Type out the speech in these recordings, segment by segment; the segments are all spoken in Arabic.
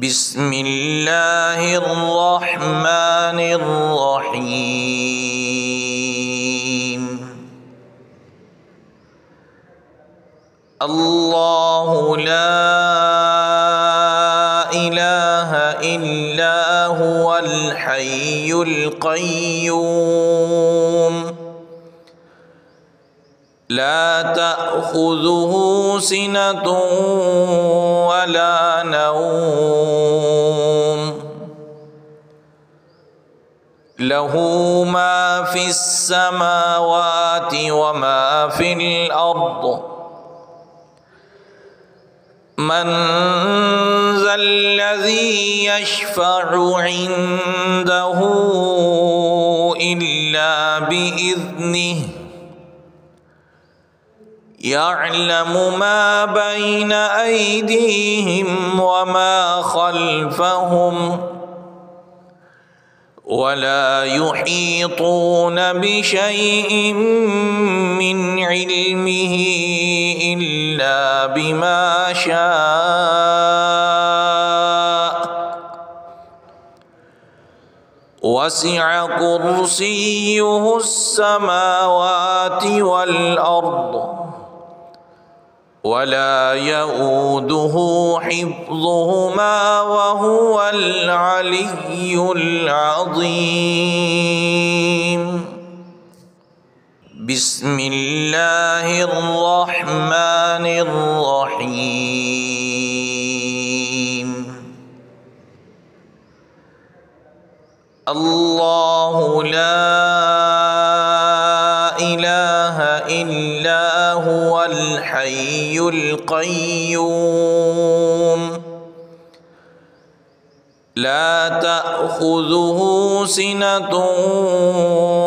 بسم الله الرحمن الرحيم. الله لا إله إلا هو الحي القيوم لا تأخذه سنة ولا نوم له ما في السماوات وما في الأرض من ذا الذي يشفع عنده إلا بإذنه يعلم ما بين أيديهم وما خلفهم ولا يحيطون بشيء من علمه إلا بما شاء وسع كرسيه السماوات والأرض ولا يؤوده حفظهما وهو العلي العظيم. بسم الله الرحمن الرحيم. الله لا إله إلا هو الحي القيوم لا تأخذه سنة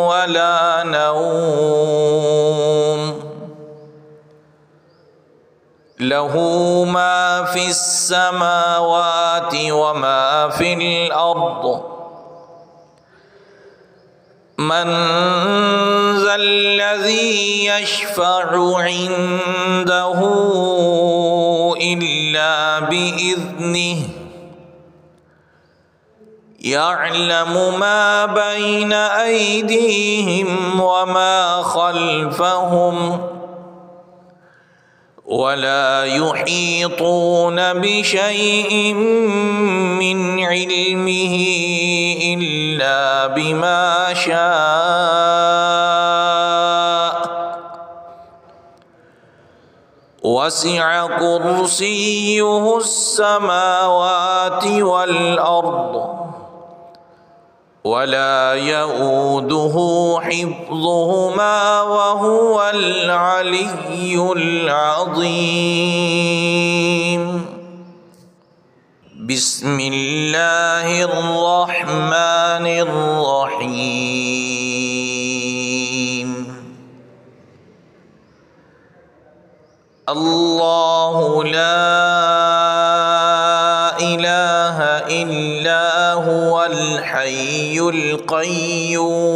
ولا نوم له ما في السماوات وما في الأرض من ذا الذي يشفع عنده إلا بإذنه يعلم ما بين أيديهم وما خلفهم ولا يحيطون بشيء من علمه إلا بما شاء وسع كرسيه السماوات والأرض ولا يؤوده حفظهما وهو العلي العظيم. بسم الله الرحمن الرحيم. الله لا إله إلا هو الحي القيوم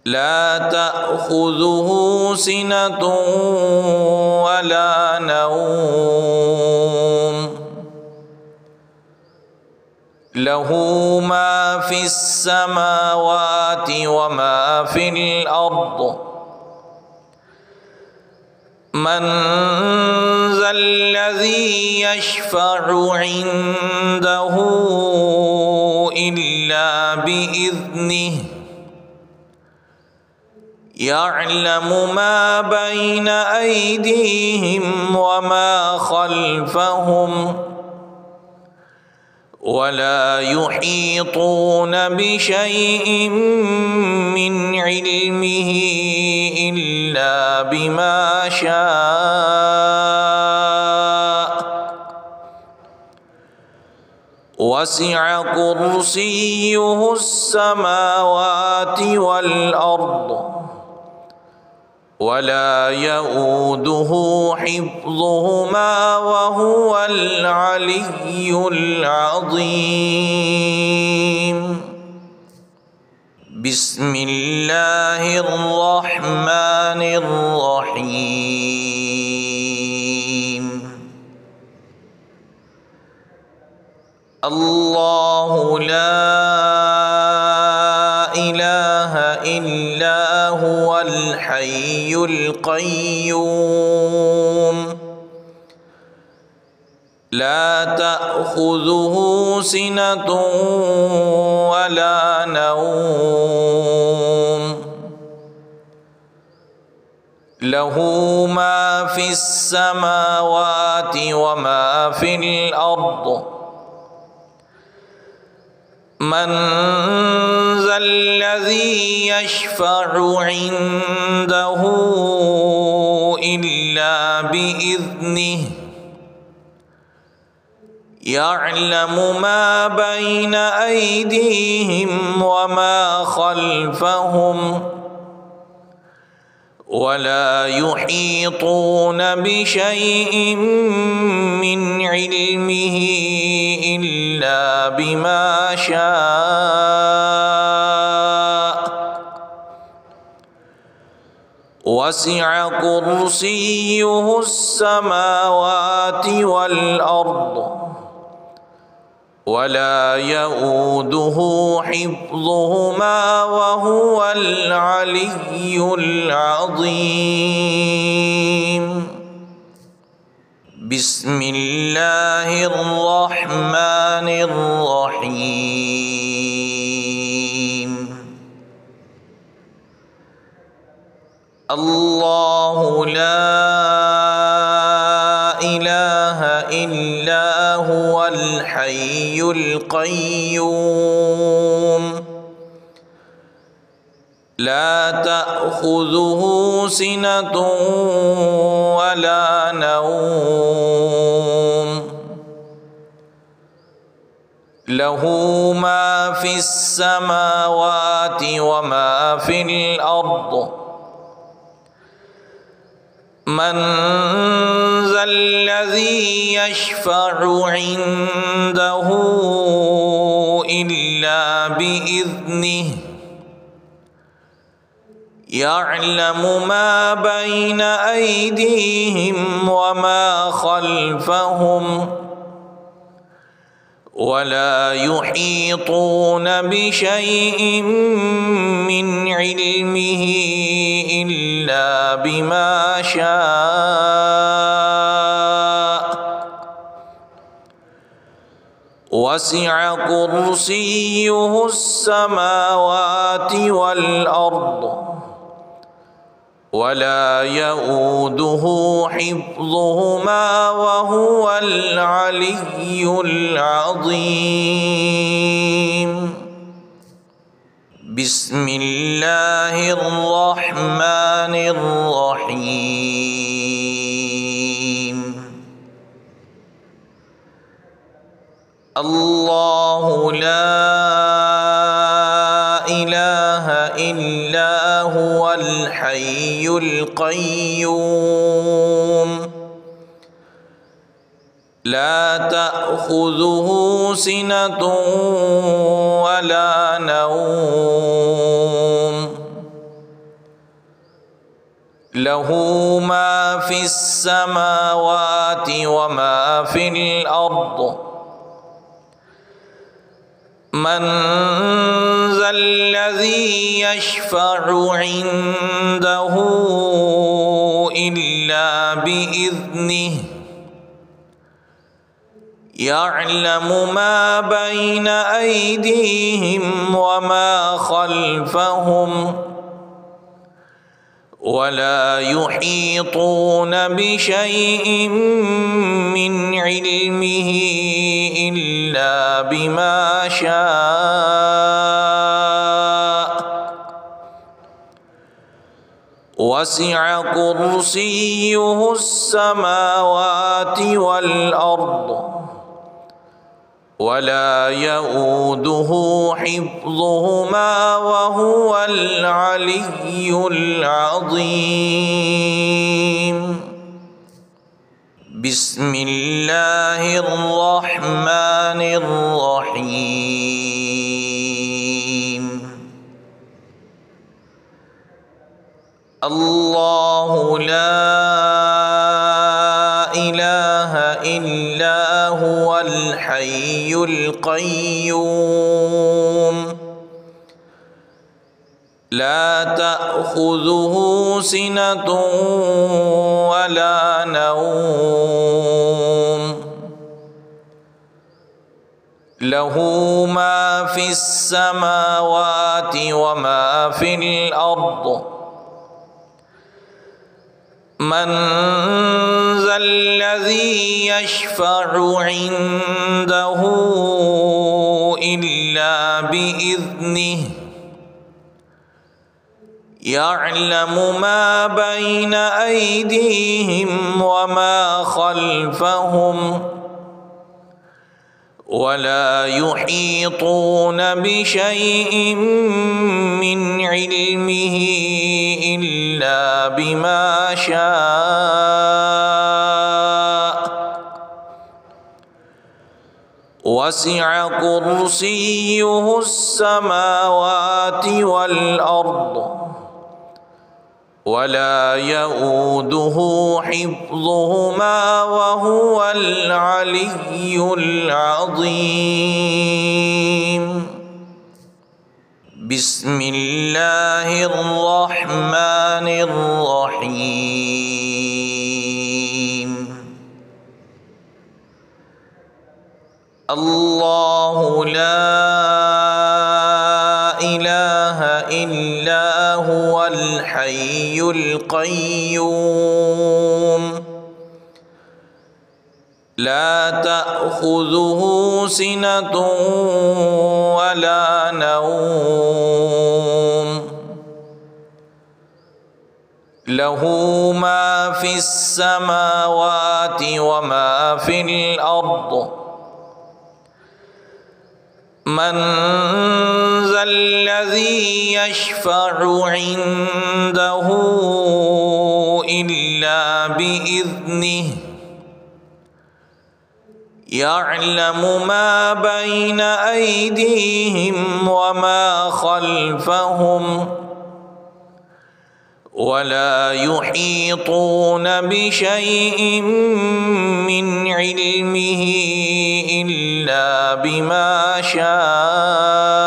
لا تأخذه سنة ولا نوم له ما في السماوات وما في الأرض من ذا الذي يشفع عنده إلا بإذنه يعلم ما بين أيديهم وما خلفهم ولا يحيطون بشيء من علمه إلا بما شاء وسع كرسيه السماوات والأرض ولا يؤوده حفظهما وهو العلي العظيم. بسم الله الرحمن الرحيم. الله لا إله إلا هو الحي القيوم لا تأخذه سنة ولا نوم له ما في السماوات وما في الأرض من ذا الذي يشفع عنده إلا بإذنه يعلم ما بين أيديهم وما خلفهم ولا يحيطون بشيء من علمه إلا بما شاء وسع كرسيه السماوات والأرض ولا يؤوده حفظهما وهو العلي العظيم بسم الله الرحمن الرحيم الله لا إله إلا هو الحي القيوم لا تأخذه سنة ولا نوم له ما في السماوات وما في الأرض من ذا الذي يشفع عنده إلا بإذنه يعلم ما بين أيديهم وما خلفهم ولا يحيطون بشيء من علمه إلا بما شاء وسع كرسيه السماوات والأرض ولا يؤوده حفظهما وهو العلي العظيم بسم الله الرحمن الرحيم الله لا إله إلا هو الحي القيوم لا تأخذه سنة ولا نوم له ما في السماوات وما في الأرض من ذا الذي يشفع عنده إلا بإذنه يعلم ما بين أيديهم وما خلفهم ولا يحيطون بشيء من علمه إلا بما شاء وسع كرسيه السماوات والأرض ولا يؤوده حفظهما وهو العلي العظيم بسم الله الرحمن الرحيم الله لا إله إلا إلا هو الحي القيوم لا تأخذه سنة ولا نوم له ما في السماوات وما في الأرض من ذا الذي يشفع عنده إلا بإذنه يعلم ما بين أيديهم وما خلفهم ولا يحيطون بشيء من علمه إلا بما شاء وسع كرسيه السماوات والأرض ولا يؤوده حفظهما وهو العلي العظيم بسم الله الرحمن الرحيم الله لا إله إلا هو الحي القيوم لا تأخذه سنة ولا نوم له ما في السماوات وما في الأرض من ذا الذي يشفع عنده إلا بإذنه يعلم ما بين أيديهم وما خلفهم ولا يحيطون بشيء من علمه إلا بما شاء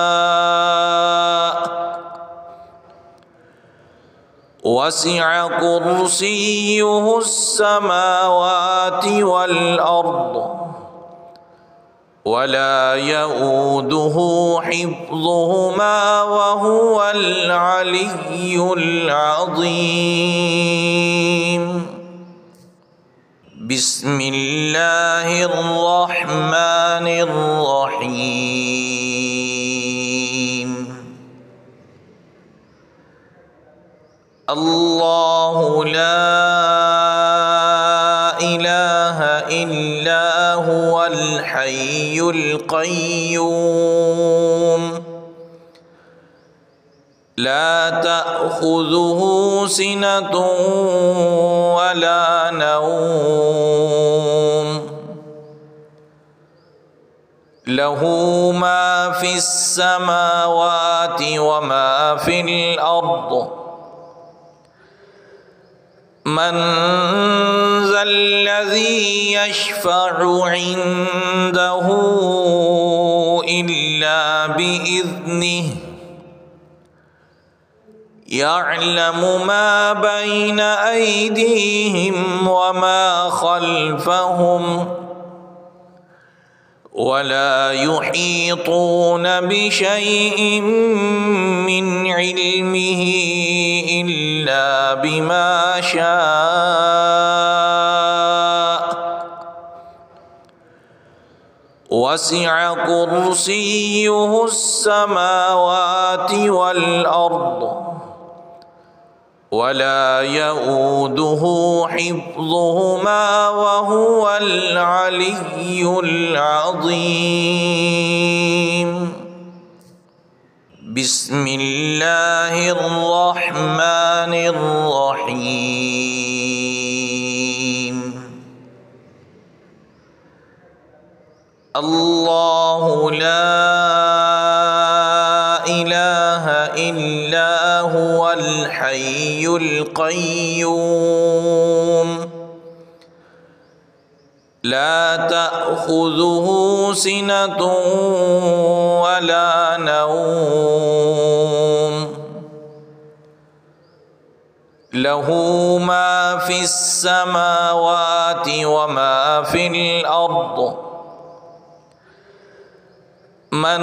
وسع كرسيه السماوات والأرض ولا يؤوده حفظهما وهو العلي العظيم بسم الله الرحمن الرحيم الله لا إله إلا هو الحي القيوم لا تأخذه سنة ولا نوم له ما في السماوات وما في الأرض من ذا الذي يشفع عنده إلا بإذنه يعلم ما بين أيديهم وما خلفهم ولا يحيطون بشيء من علمه إلا بما شاء وسع كرسيه السماوات والأرض ولا يؤوده حفظهما وهو العلي العظيم بسم الله الرحمن الرحيم الله لا إله إلا هو الحي القيوم لا تأخذه سنة ولا نوم له ما في السماوات وما في الأرض من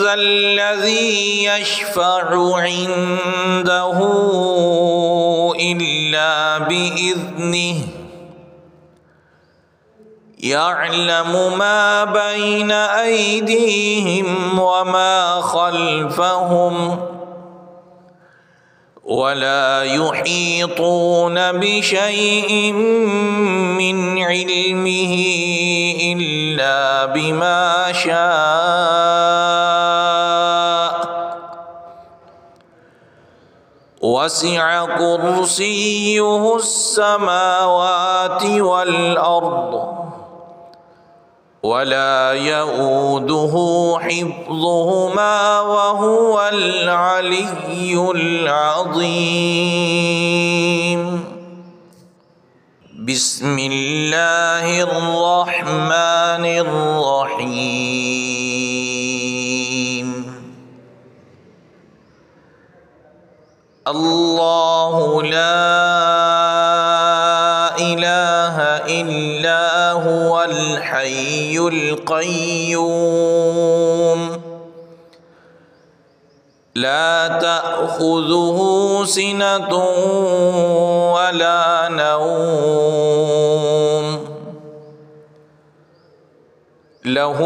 ذا الذي يشفع عنده إلا بإذنه يعلم ما بين أيديهم وما خلفهم ولا يحيطون بشيء من علمه إلا بما شاء وسع كرسيه السماوات والأرض ولا يؤوده حفظهما وهو العلي العظيم بسم الله الرحمن الرحيم الله لا إله إلا هو الحي القيوم لا تأخذه سنة ولا نوم له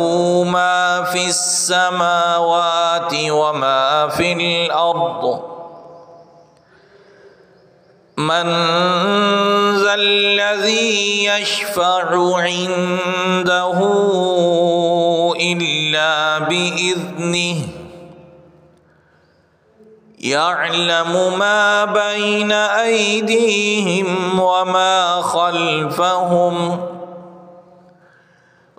ما في السماوات وما في الأرض من ذا الذي يشفع عنده إلا بإذنه يعلم ما بين أيديهم وما خلفهم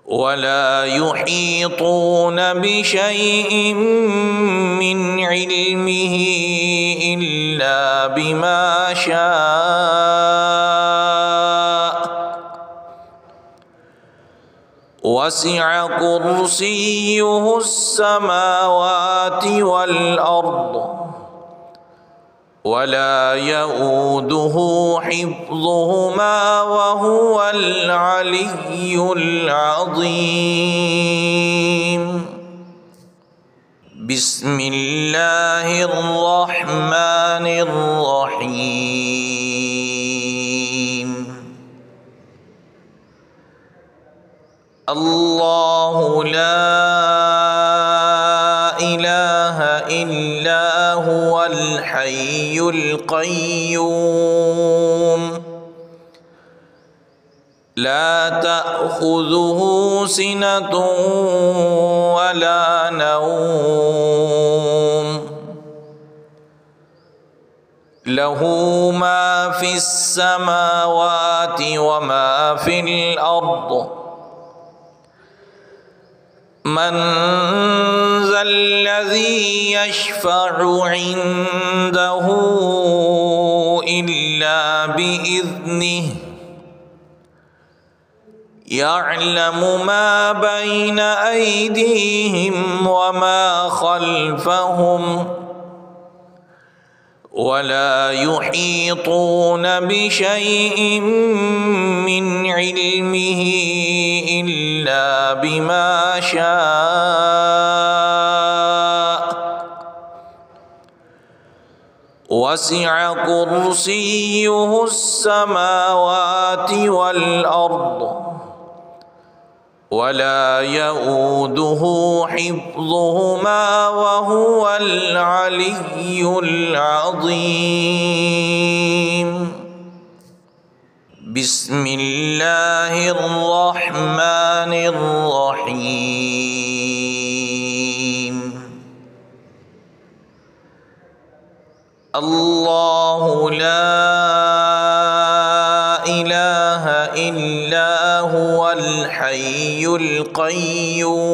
ولا يحيطون بشيء من علمه إلا بما شاء وسع كرسيه السماوات والأرض ولا يؤوده حفظهما وهو العلي العظيم بسم الله الرحمن الرحيم الله لا إله إلا هو الحي القيوم لا تأخذه سنة ولا نوم له ما في السماوات وما في الأرض من ذا الذي يشفع عنده إلا بإذنه يعلم ما بين أيديهم وما خلفهم ولا يحيطون بشيء من علمه إلا بما شاء وسع كرسيه السماوات والأرض ولا يؤوده حفظهما وهو العلي العظيم بسم الله الرحمن الرحيم الله لا إله إلا هو الحي القيوم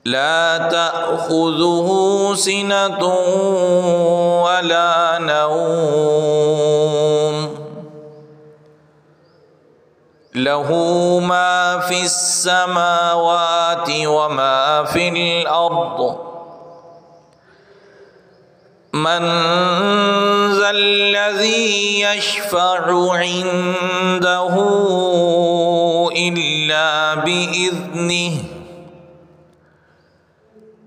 لا تأخذه سنة ولا نوم له ما في السماوات وما في الأرض من ذا الذي يشفع عنده إلا بإذنه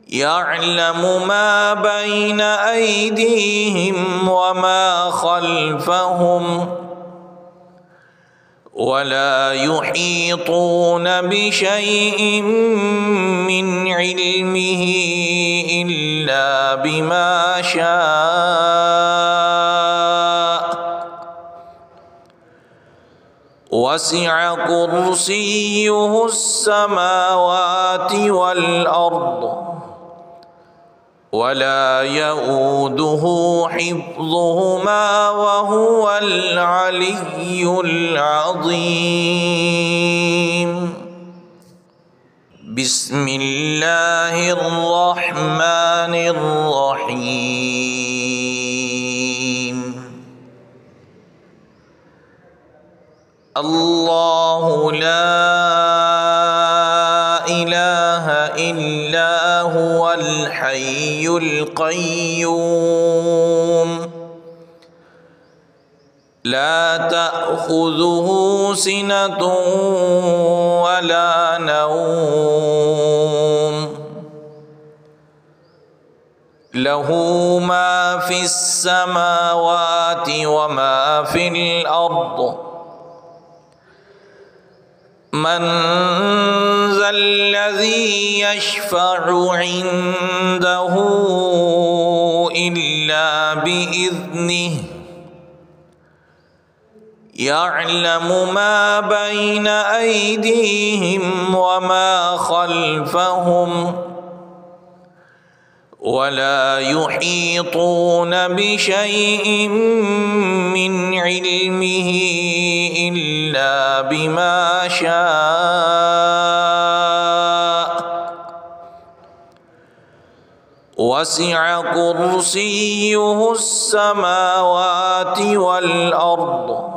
يعلم ما بين أيديهم وما خلفهم ولا يحيطون بشيء من علمه إلا بما شاء وسع كرسيه السماوات والأرض ولا يؤوده حفظهما وهو العلي العظيم. بسم الله الرحمن الرحيم. الله لا إله إلا هو الحي القيوم لا تأخذه سنة ولا نوم له ما في السماوات وما في الأرض من ذا الذي يشفع عنده إلا بإذنه يعلم ما بين أيديهم وما خلفهم ولا يحيطون بشيء من علمه إلا بما شاء وسع كرسيه السماوات والأرض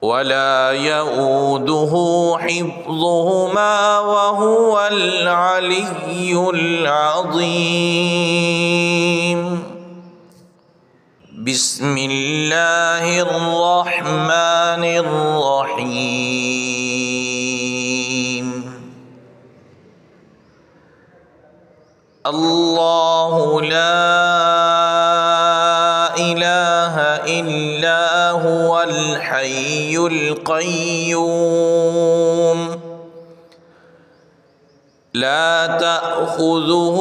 ولا يؤوده حفظهما وهو العلي العظيم. بسم الله الرحمن الرحيم. الله لا إله إلا هو الحي القيوم لا تأخذه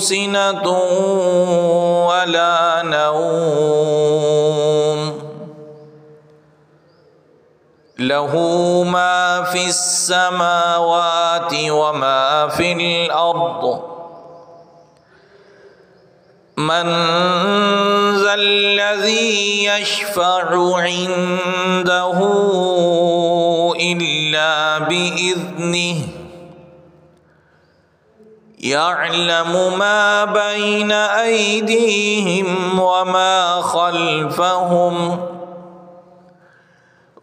سنة ولا نوم له ما في السماوات وما في الأرض من ذا الذي يشفع عنده إلا بإذنه يعلم ما بين أيديهم وما خلفهم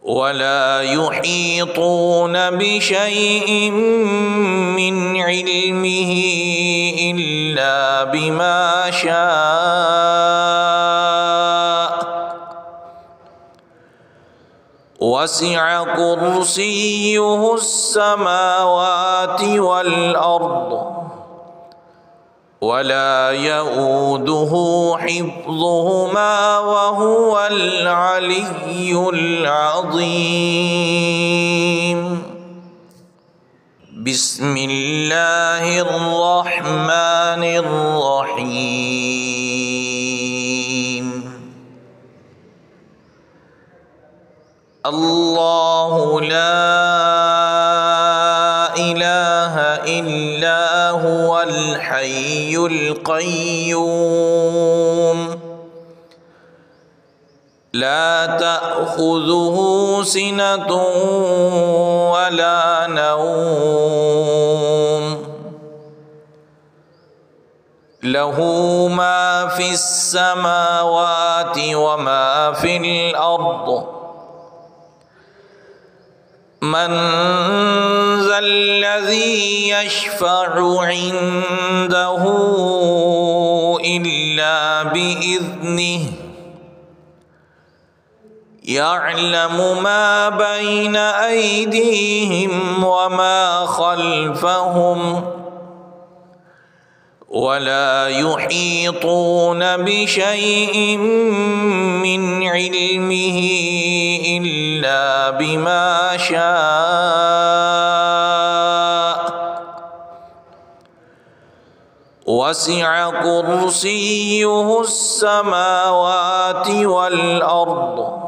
ولا يحيطون بشيء من علمه إلا بما شاء وسع كرسيه السماوات والأرض ولا يؤوده حفظهما وهو العلي العظيم. بسم الله الرحمن الرحيم. الله لا إله إلا هو الحي القيوم لا تأخذه سنة ولا نوم له ما في السماوات وما في الأرض من ذا الذي يشفع عنده إلا بإذنه يعلم ما بين أيديهم وما خلفهم ولا يحيطون بشيء من علمه إلا بما شاء وسع كرسيه السماوات والأرض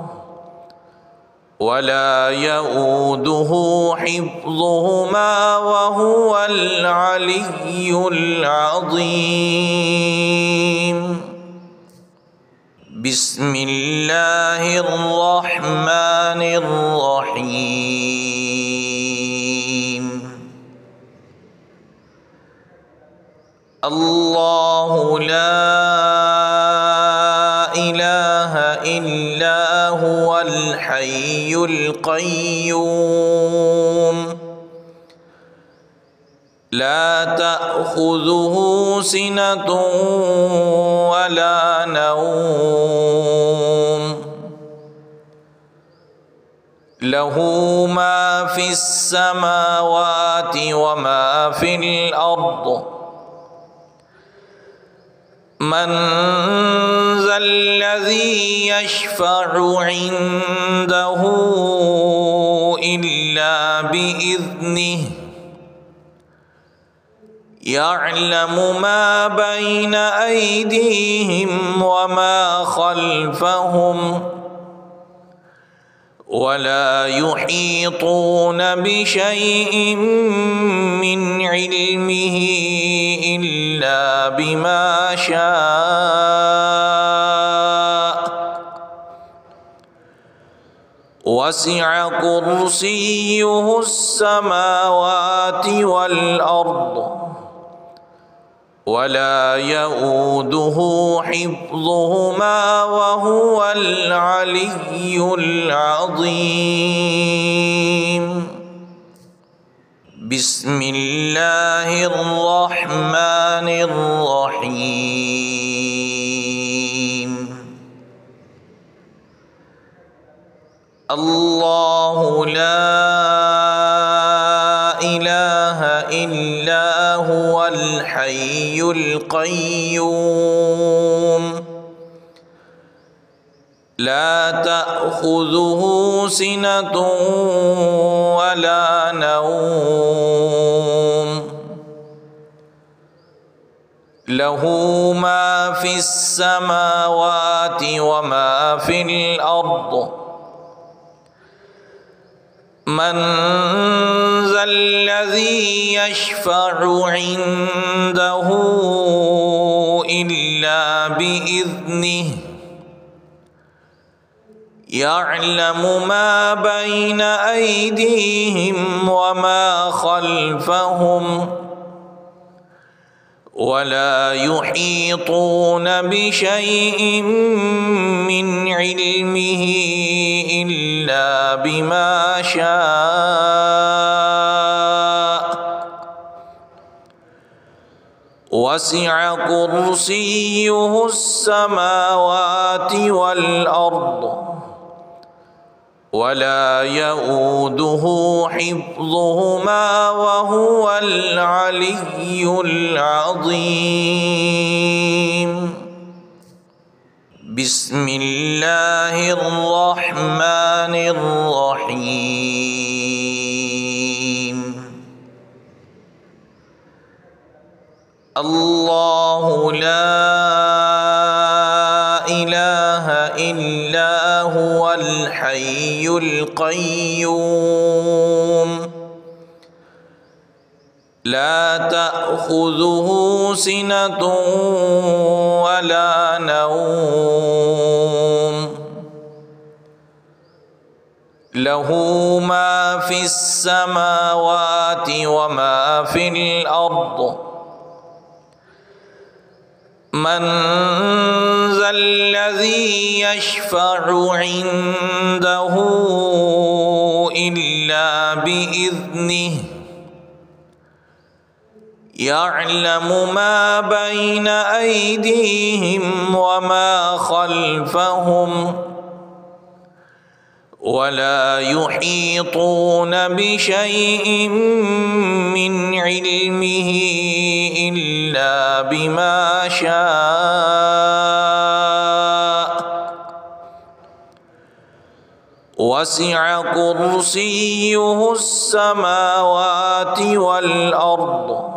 ولا يؤوده حفظهما وهو العلي العظيم. بسم الله الرحمن الرحيم. الله لا إله إلا هو الحي القيوم لا تأخذه سنة ولا نوم له ما في السماوات وما في الأرض من ذا الذي يشفع عنده إلا بإذنه يعلم ما بين أيديهم وما خلفهم ولا يحيطون بشيء من علمه إلا بما شاء وسع كرسيه السماوات والأرض ولا يؤوده حفظهما وهو العلي العظيم. بسم الله الرحمن الرحيم. الله لا إله إلا هو الحي القيوم لا تأخذه سنة ولا نوم له ما في السماوات وما في الأرض من ذا الذي يشفع عنده إلا بإذنه يعلم ما بين أيديهم وما خلفهم ولا يحيطون بشيء من علمه إلا بما شاء وسع كرسيه السماوات والأرض ولا يؤوده حفظهما وهو العلي العظيم. بسم الله الرحمن الرحيم. الله لا إله إلا هو الحي القيوم لا تأخذه سنة ولا نوم له ما في السماوات وما في الأرض من ذا الذي يشفع عنده إلا بإذنه يعلم ما بين أيديهم وما خلفهم ولا يحيطون بشيء من علمه إلا بما شاء وسع كرسيه السماوات والأرض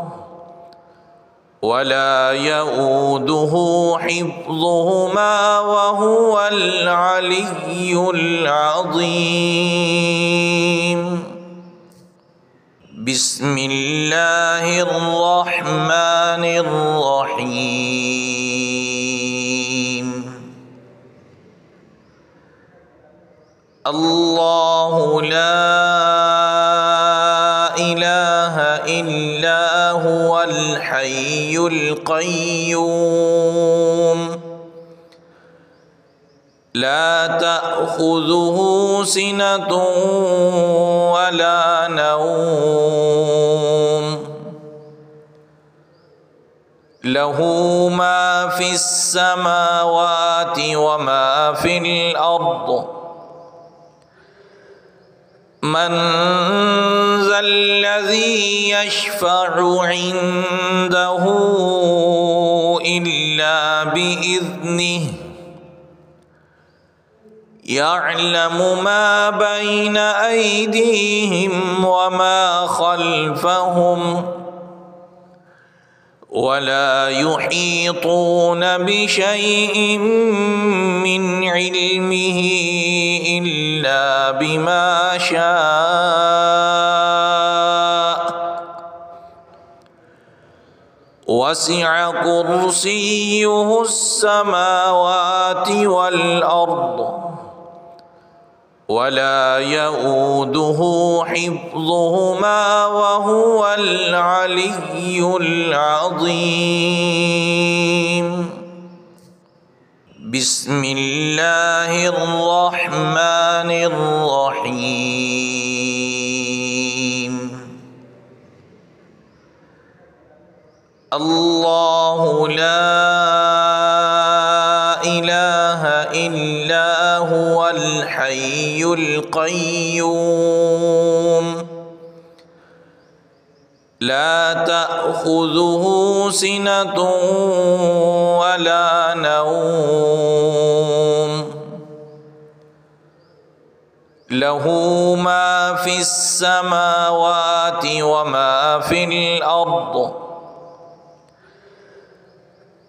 ولا يؤوده حفظهما وهو العلي العظيم. بسم الله الرحمن الرحيم. الله لا إله إلا هو الحي القيوم لا تأخذه سنة ولا نوم له ما في السماوات وما في الأرض من ذا الذي يشفع عنده إلا بإذنه يعلم ما بين أيديهم وما خلفهم ولا يحيطون بشيء من علمه إلا بما شاء وسع كرسيه السماوات والأرض ولا يؤوده حفظهما وهو العلي العظيم. بسم الله الرحمن الرحيم. الله لا إله إلا هو الحي القيوم لا تأخذه سنة ولا نوم له ما في السماوات وما في الأرض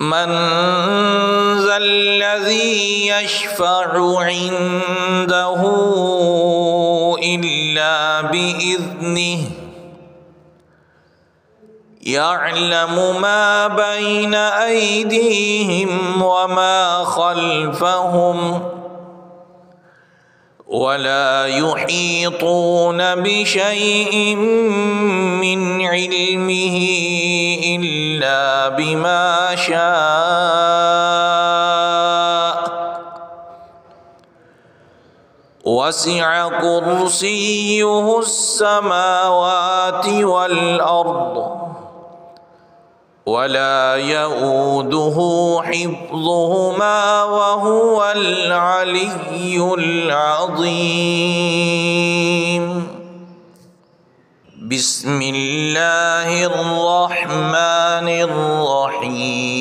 من ذا الذي يشفع عنده إلا بإذنه يعلم ما بين أيديهم وما خلفهم ولا يحيطون بشيء من علمه إلا بما شاء وسع كرسيه السماوات والأرض ولا يؤوده حفظهما وهو العلي العظيم. بسم الله الرحمن الرحيم.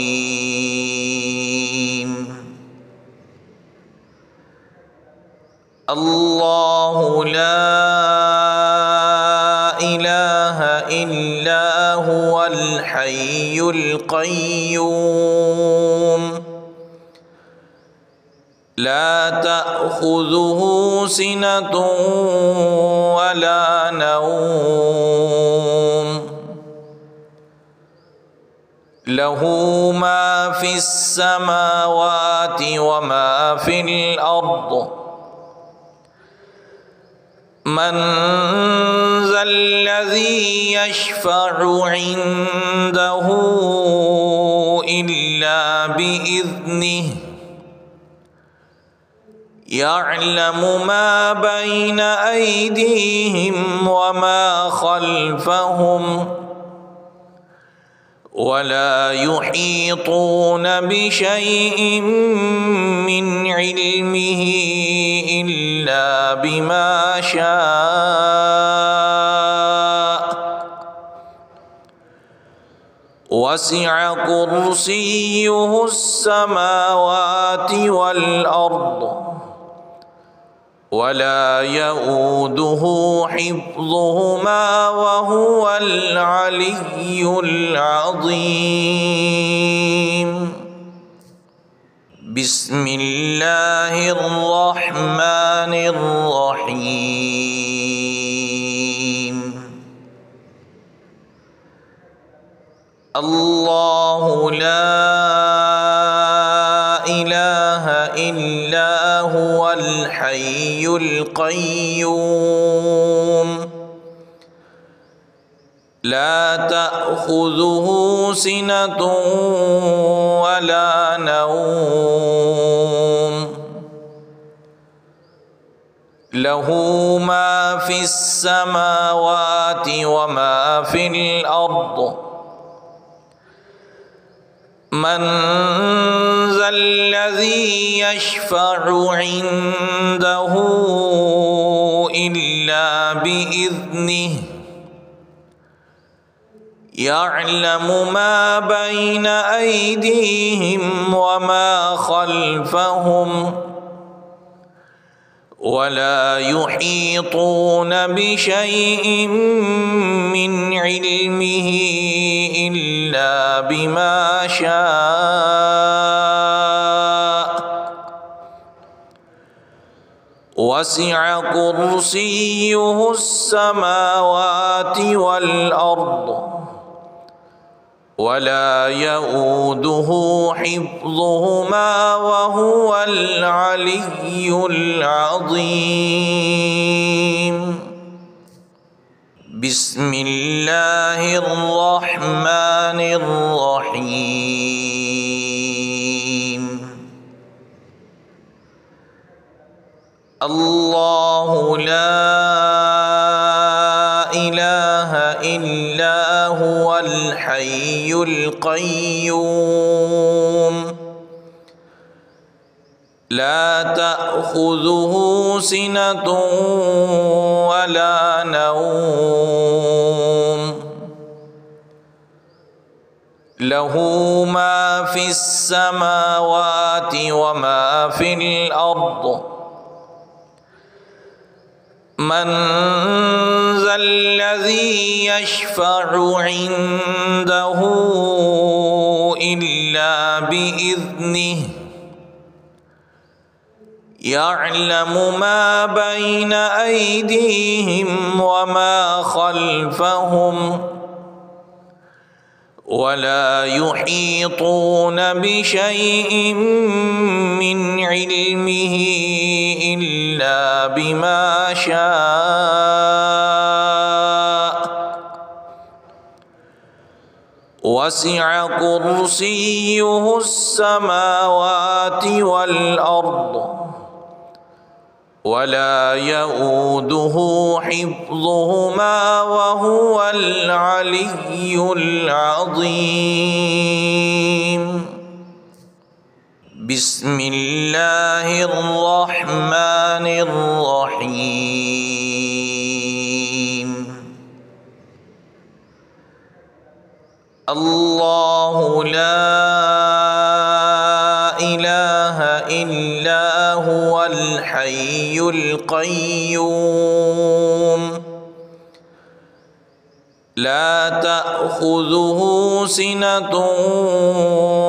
الله لا إله إلا هو الحي القيوم لا تأخذه سنة ولا نوم له ما في السماوات وما في الأرض من ذا الذي يشفع عنده إلا بإذنه يعلم ما بين أيديهم وما خلفهم ولا يحيطون بشيء من علمه إلا بما شاء وسع كرسيه السماوات والأرض ولا يؤوده حفظهما وهو العلي العظيم. بسم الله الرحمن الرحيم. الله لا إله إلا هو الحي القيوم لا تأخذه سنة ولا نوم له ما في السماوات وما في الأرض من ذا الذي يشفع عنده إلا بإذنه يعلم ما بين أيديهم وما خلفهم ولا يحيطون بشيء من علمه إلا بما شاء وسع كرسيه السماوات والأرض ولا يؤوده حفظهما وهو العلي العظيم. بسم الله الرحمن الرحيم. الله لا إله إلا هو الحي القيوم لا تأخذه سنة ولا نوم له ما في السماوات وما في الأرض من ذا الذي يشفع عنده إلا بإذنه يعلم ما بين أيديهم وما خلفهم ولا يحيطون بشيء من علمه إلا بما شاء وسع كرسيه السماوات والأرض ولا يؤوده حفظهما وهو العلي العظيم. بسم الله الرحمن الرحيم. الله لا إله إلا هو الحي القيوم لا تأخذه سنة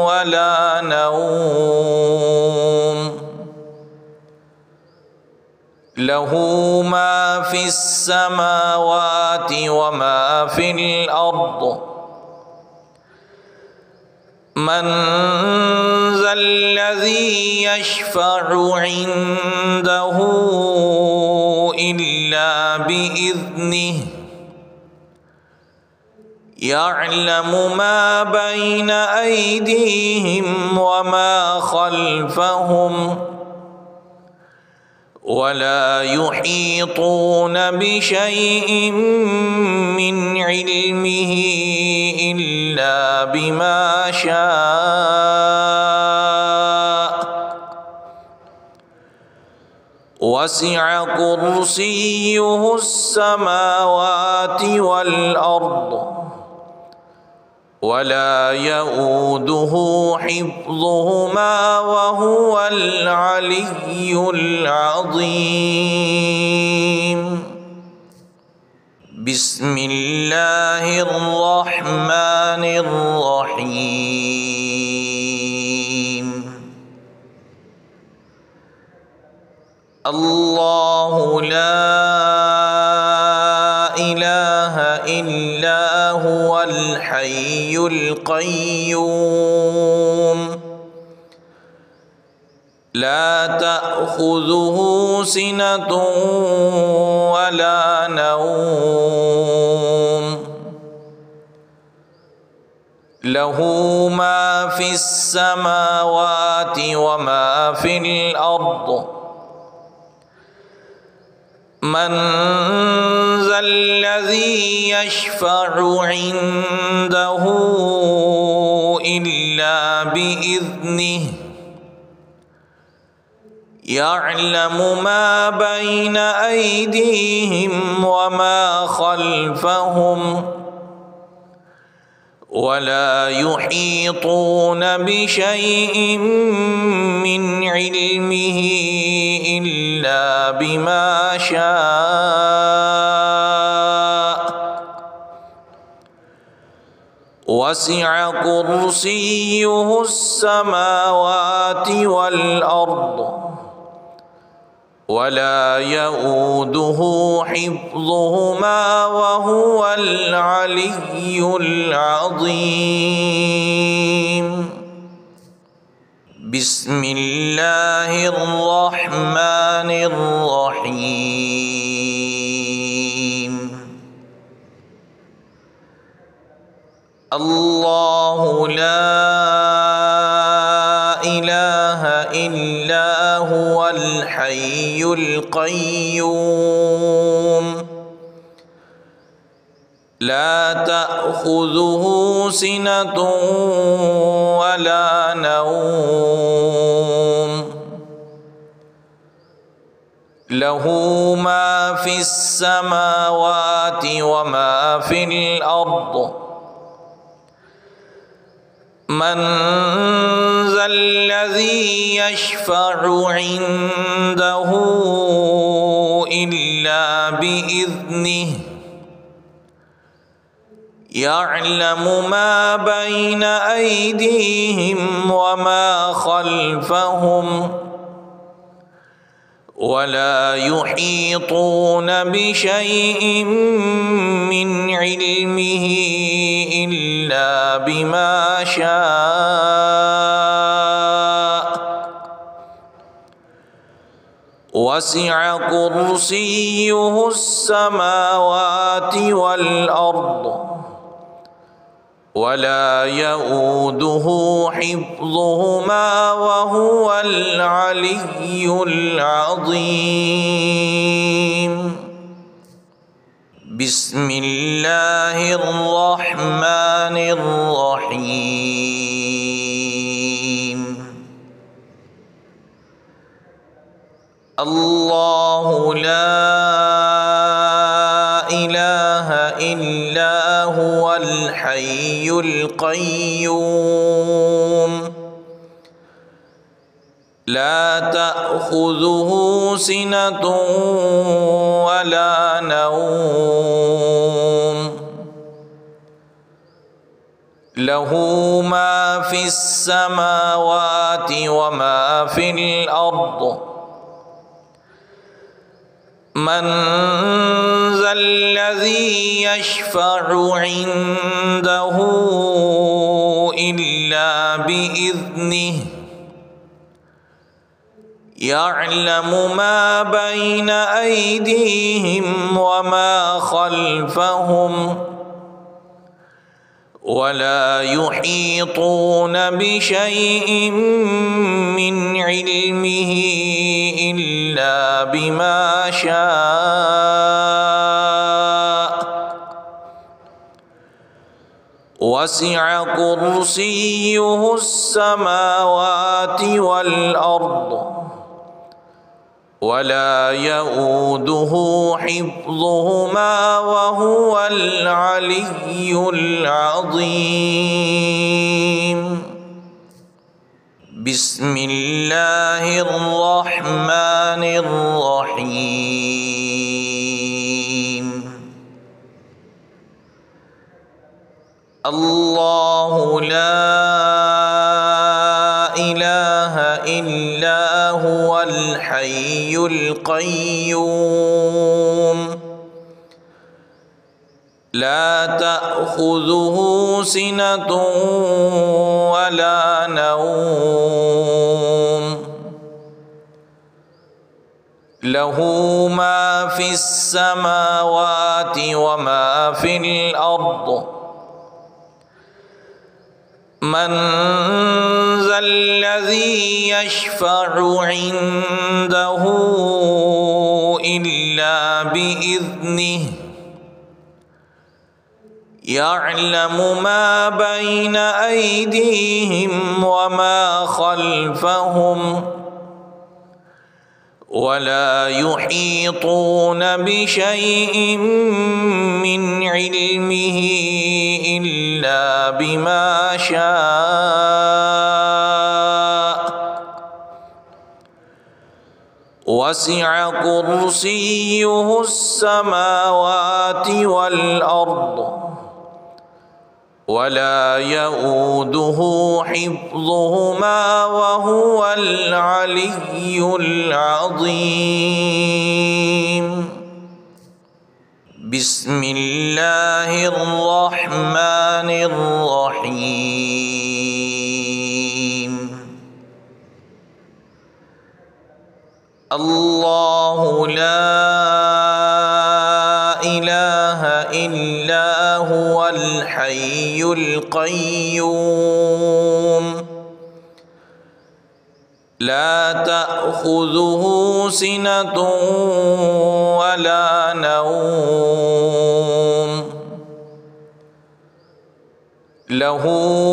ولا نوم له ما في السماوات وما في الأرض من ذا الذي يشفع عنده إلا بإذنه يعلم ما بين أيديهم وما خلفهم ولا يحيطون بشيء من علمه إلا بما شاء وسع كرسيه السماوات والأرض ولا يؤوده حفظهما وهو العلي العظيم. بسم الله الرحمن الرحيم. الله لا إله إلا هو الحي القيوم لا تأخذه سنة ولا نوم له ما في السماوات وما في الأرض من ذا الذي يشفع عنده إلا بإذنه يعلم ما بين أيديهم وما خلفهم ولا يحيطون بشيء من علمه إلا بما شاء وسع كرسيه السماوات والأرض ولا يؤوده حفظهما وهو العلي العظيم. بسم الله الرحمن الرحيم. الله لا إله إلا هو الحي القيوم لا تأخذه سنة ولا نوم له ما في السماوات وما في الأرض من ذا الذي يشفع عنده إلا بإذنه يعلم ما بين أيديهم وما خلفهم ولا يحيطون بشيء من علمه إلا بما شاء وسع كرسيه السماوات والأرض ولا يؤوده حفظهما وهو العلي العظيم. بسم الله الرحمن الرحيم. الله لا إله إلا هو الحي القيوم لا تأخذه سنة ولا نوم له ما في السماوات وما في الأرض من ذا الذي يشفع عنده إلا بإذنه يعلم ما بين أيديهم وما خلفهم ولا يحيطون بشيء من علمه إلا بما شاء وسع كرسيه السماوات والأرض ولا يؤوده حفظهما وهو العلي العظيم. بسم الله الرحمن الرحيم. الله لا إله إلا هو الحي القيوم لا تأخذه سنة ولا نوم له ما في السماوات وما في الأرض من ذا الذي يشفع عنده إلا بإذنه يعلم ما بين أيديهم وما خلفهم ولا يحيطون بشيء من علمه إلا بما شاء وسع كرسيه السماوات والأرض ولا يؤوده حفظهما وهو العلي العظيم. بسم الله الرحمن الرحيم. الله لا إله إلا هو الحي القيوم لا تأخذه سنة ولا نوم له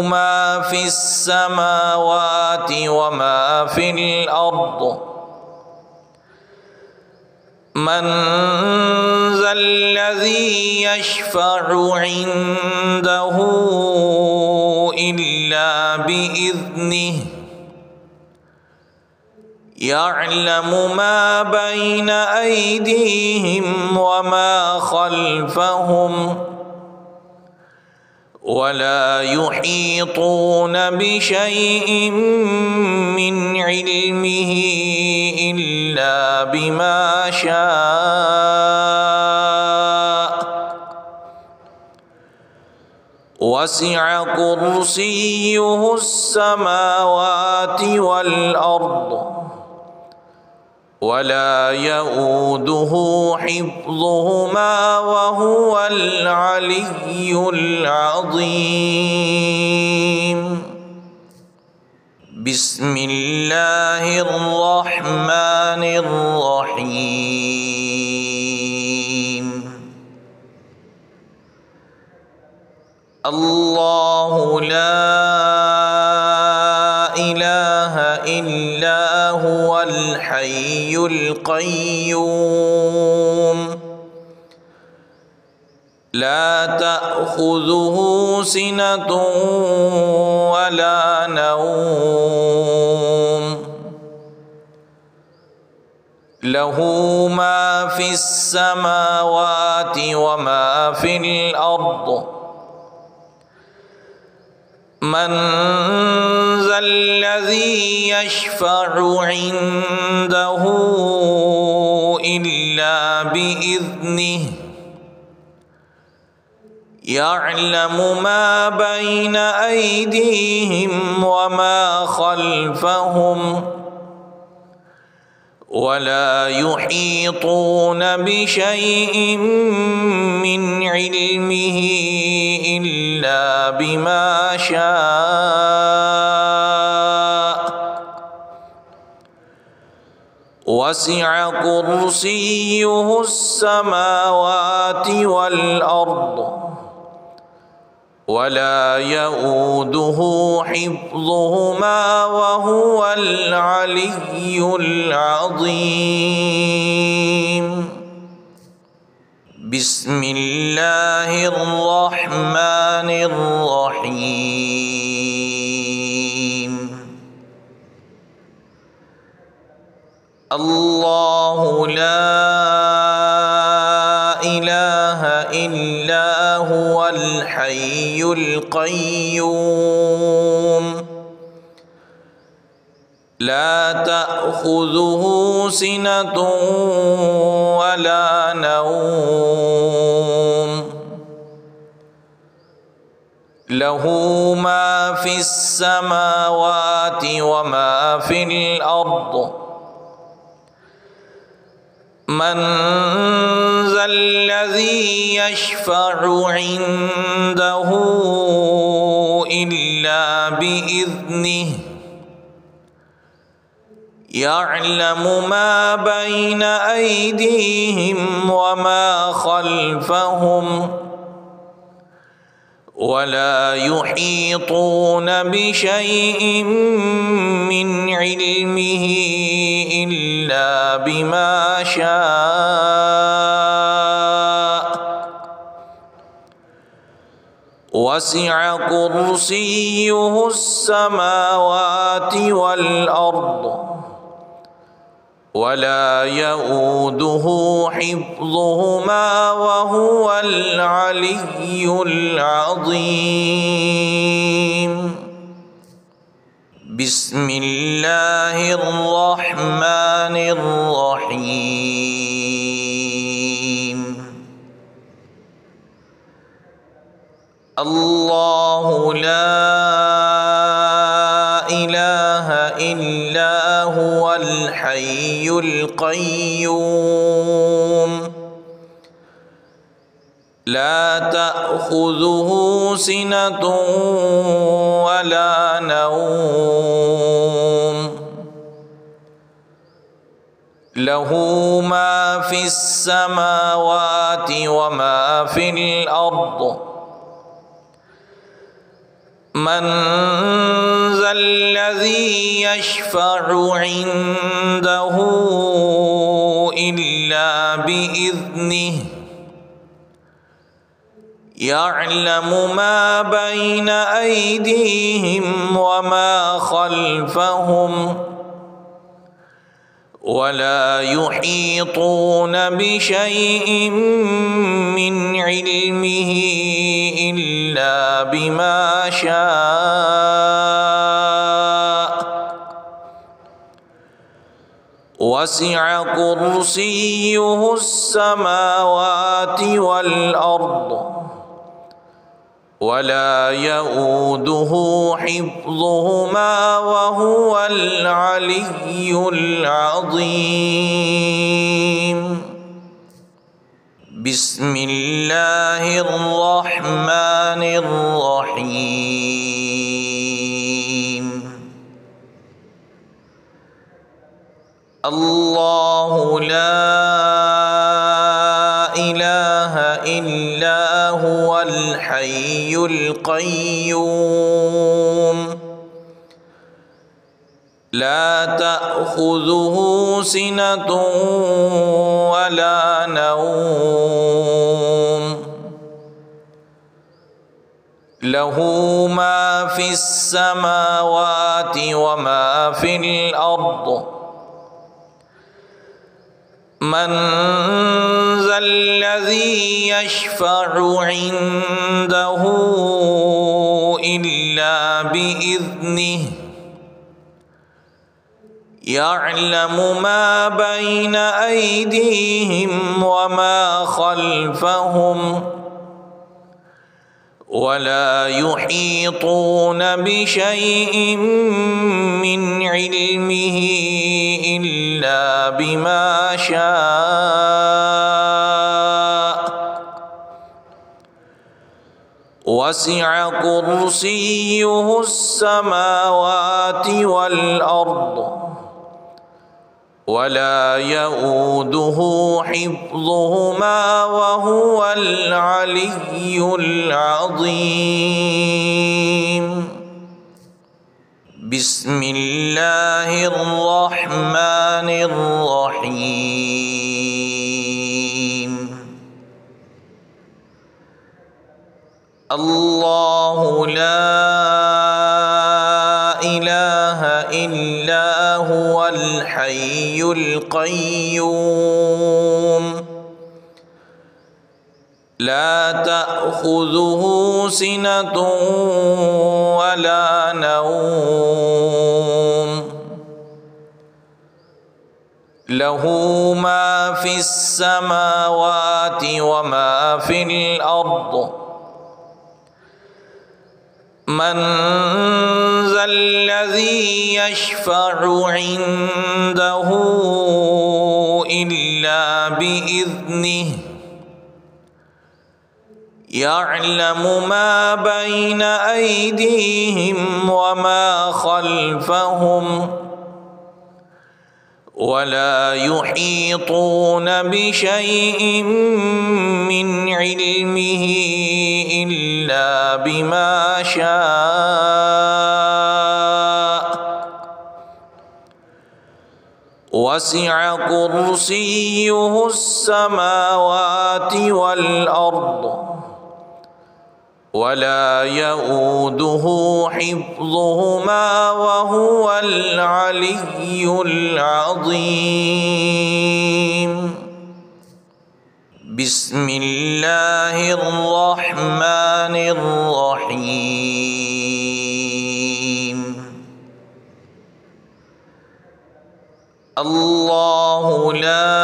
ما في السماوات وما في الأرض من ذا الذي يشفع عنده إلا بإذنه يعلم ما بين أيديهم وما خلفهم ولا يحيطون بشيء من علمه إلا بما شاء وسع كرسيه السماوات والأرض ولا يؤوده حفظهما وهو العلي العظيم. بسم الله الرحمن الرحيم. الله لا إله إلا هو الحي القيوم لا تأخذه سنة ولا نوم له ما في السماوات وما في الأرض من ذا الذي يشفع عنده إلا بإذنه يعلم ما بين أيديهم وما خلفهم ولا يحيطون بشيء من علمه إلا بما شاء وسع كرسيه السماوات والأرض ولا يؤوده حفظهما وهو العلي العظيم. بسم الله الرحمن الرحيم. الله لا إله إلا هو الحي القيوم لا تأخذه سنة ولا نوم له ما في السماوات وما في الأرض من ذا الذي يشفع عنده إلا بإذنه يعلم ما بين أيديهم وما خلفهم ولا يحيطون بشيء من علمه إلا بما شاء وسع كرسيه السماوات والأرض ولا يؤوده حفظهما وهو العلي العظيم. بسم الله الرحمن الرحيم. الله لا إله إلا هو الحي القيوم لا تأخذه سنة ولا نوم له ما في السماوات وما في الأرض من ذا الذي يشفع عنده إلا بإذنه يعلم ما بين أيديهم وما خلفهم ولا يحيطون بشيء من علمه إلا بما شاء وسع كرسيه السماوات والأرض ولا يؤوده حفظهما وهو العلي العظيم. بسم الله الرحمن الرحيم. الله لا إله إلا هو الحي القيوم لا تأخذه سنة ولا نوم له ما في السماوات وما في الأرض من ذا الذي يشفع عنده إلا بإذنه يعلم ما بين أيديهم وما خلفهم ولا يحيطون بشيء من علمه إلا بما شاء وسع كرسيه السماوات والأرض ولا يؤوده حفظهما وهو العلي العظيم. بسم الله الرحمن الرحيم. الله لا إله إلا هو الحي القيوم لا تأخذه سنة ولا نوم له ما في السماوات وما في الأرض من ذا الذي يشفع عنده إلا بإذنه يعلم ما بين أيديهم وما خلفهم ولا يحيطون بشيء من علمه إلا بما شاء وسع كرسيه السماوات والأرض ولا يؤوده حفظهما وهو العلي العظيم. بسم الله الرحمن الرحيم. الله لا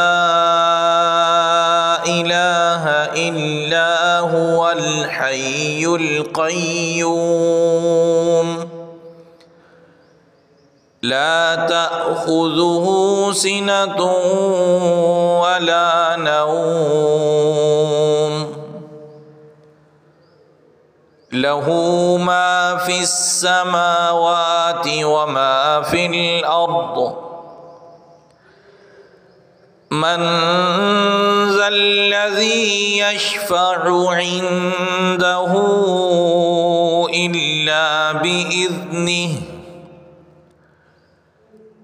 إله إلا هو الحي القيوم لا تأخذه سنة ولا نوم له ما في السماوات وما في الأرض من ذا الذي يشفع عنده إلا بإذنه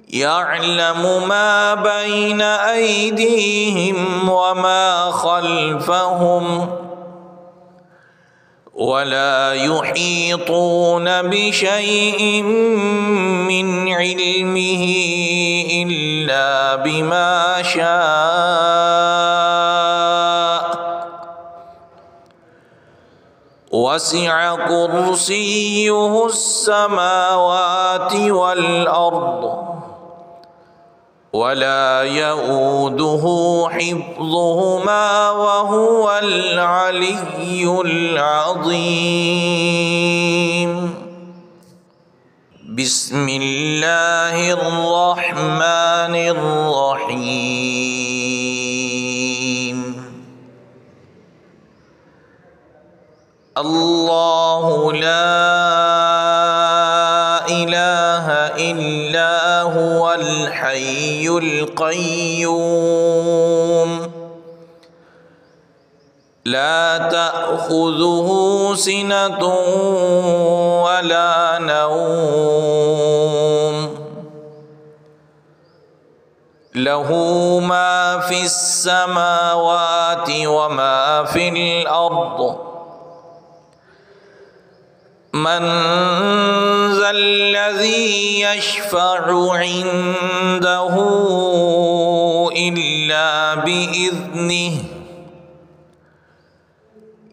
يعلم ما بين أيديهم وما خلفهم ولا يحيطون بشيء من علمه إلا بما شاء وسع كرسيه السماوات والأرض ولا يؤوده حفظهما وهو العلي العظيم. بسم الله الرحمن الرحيم. الله لا إله إلا هو الحي القيوم لا تأخذه سنة ولا نوم له ما في السماوات وما في الأرض من ذا الذي يشفع عنده إلا بإذنه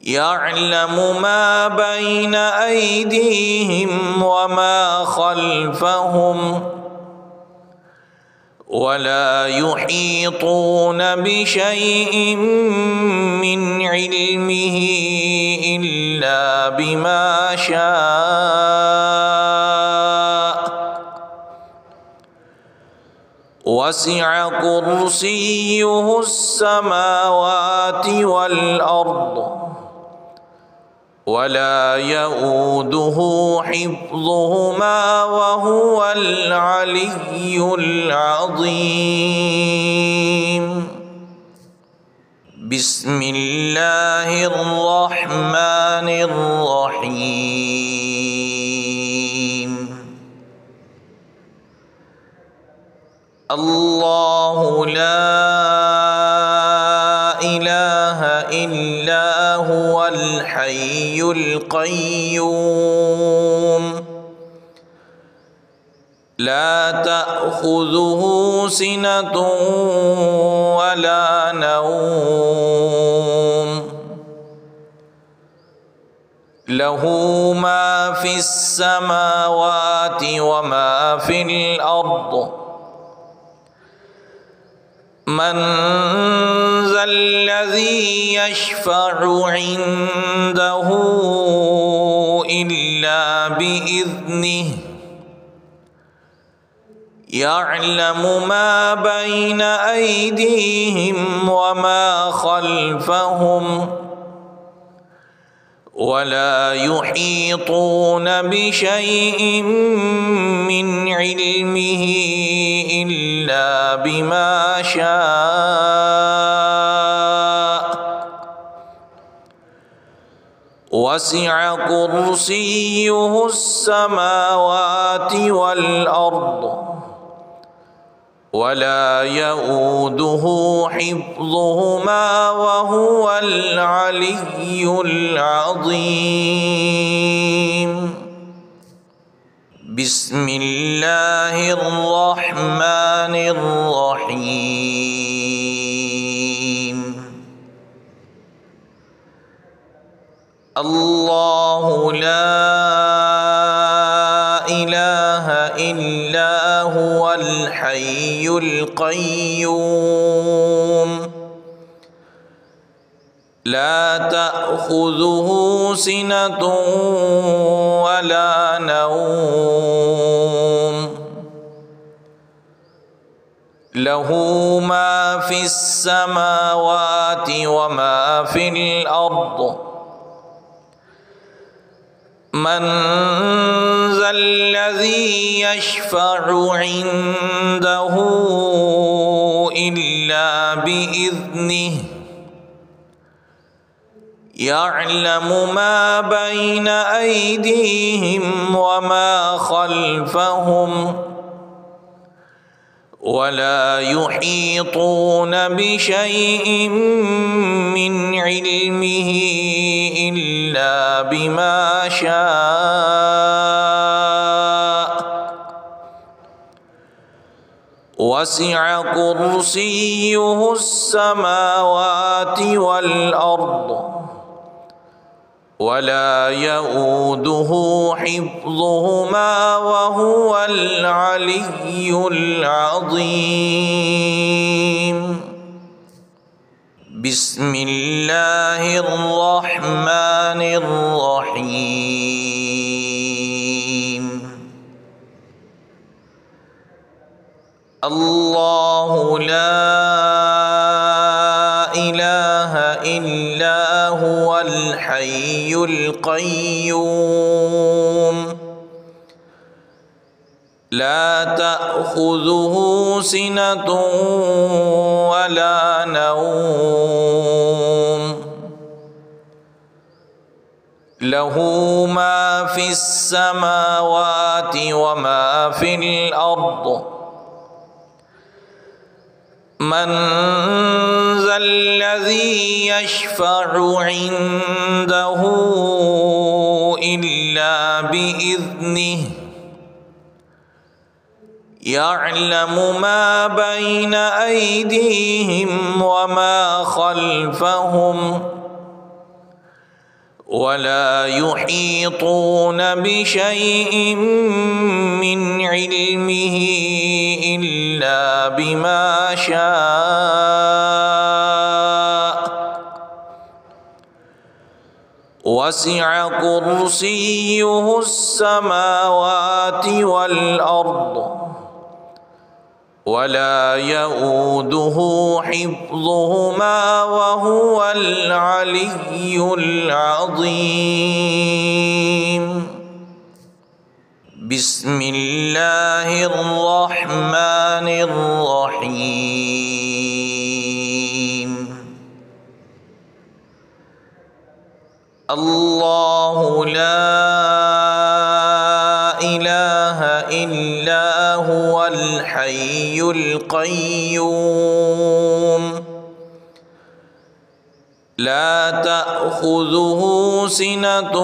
يعلم ما بين أيديهم وما خلفهم ولا يحيطون بشيء من علمه إلا بما شاء وسع كرسيه السماوات والأرض ولا يؤوده حفظهما وهو العلي العظيم. بسم الله الرحمن الرحيم. الله لا إله إلا هو الحي القيوم لا تأخذه سنة ولا نوم له ما في السماوات وما في الأرض من ذا الذي يشفع عنده إلا بإذنه يعلم ما بين أيديهم وما خلفهم ولا يحيطون بشيء من علمه إلا بما شاء وسع كرسيه السماوات والأرض ولا يؤوده حفظهما وهو العلي العظيم. بسم الله الرحمن الرحيم. الله لا إله إلا هو الحي القيوم لا تأخذه سنة ولا نوم له ما في السماوات وما في الأرض من ذا الذي يشفع عنده إلا بإذنه يعلم ما بين أيديهم وما خلفهم ولا يحيطون بشيء من علمه إلا بما شاء وسع كرسيه السماوات والأرض ولا يؤوده حفظهما وهو العلي العظيم. بسم الله الرحمن الرحيم. الله لا إله إلا هو الحي القيوم لا تأخذه سنة ولا نوم له ما في السماوات وما في الأرض من ذا الذي يشفع عنده إلا بإذنه يعلم ما بين أيديهم وما خلفهم ولا يحيطون بشيء من علمه إلا بما شاء وسع كرسيه السماوات والأرض ولا يؤوده حفظهما وهو العلي العظيم. بسم الله الرحمن الرحيم. الله لا إله إلا هو الحي القيوم لا تأخذه سنة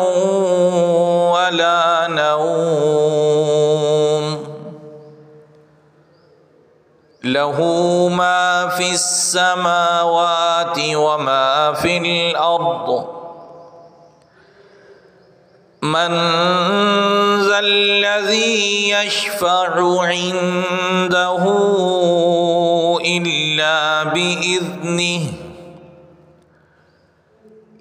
ولا نوم له ما في السماوات وما في الأرض من ذا الذي يشفع عنده إلا بإذنه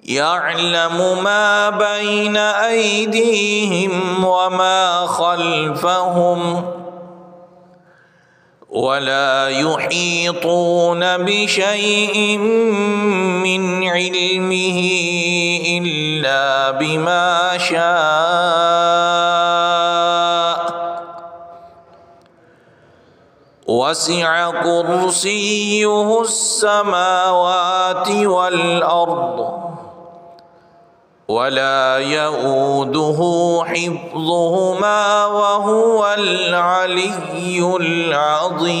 يعلم ما بين أيديهم وما خلفهم ولا يحيطون بشيء من علمه إلا بما شاء وسع كرسيه السماوات والأرض ولا يؤوده حفظهما وهو العلي العظيم.